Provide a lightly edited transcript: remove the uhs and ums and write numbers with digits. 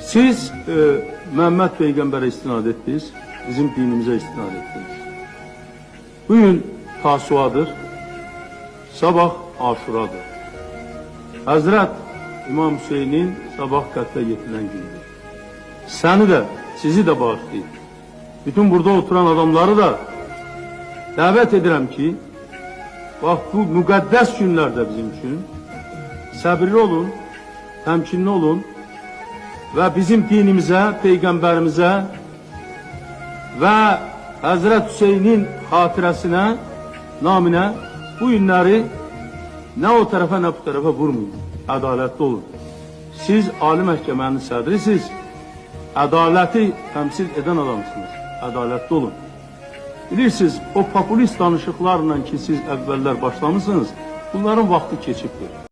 Siz Məhəmməd Peyğəmbərə istinad etdiniz, bizim dinimizə istinad etdiniz. Bugün Tasuadır, sabah Aşuradır. Həzrət İmam Hüseynin sabah qətlə yetirilən gündür. Səni də, sizi də bağışlayın. Bütün burada oturan adamları da dəvət edirəm ki, bax bu müqəddəs günlərdə bizim üçün səbirli olun, təmkinli olun və bizim dinimizə, Peyğəmbərimizə və Həzrət Hüseynin xatirəsinə, naminə bu günləri nə o tərəfə, nə bu tərəfə vurmayın. Ədalətli olun. Siz Ali Məhkəmənin sədrisiniz, ədaləti təmsil edən adamsınız. Ədalətli olun. Bilirsiniz, o populist danışıqlarla ki siz əvvəllər başlamışsınız, bunların vaxtı keçibdir.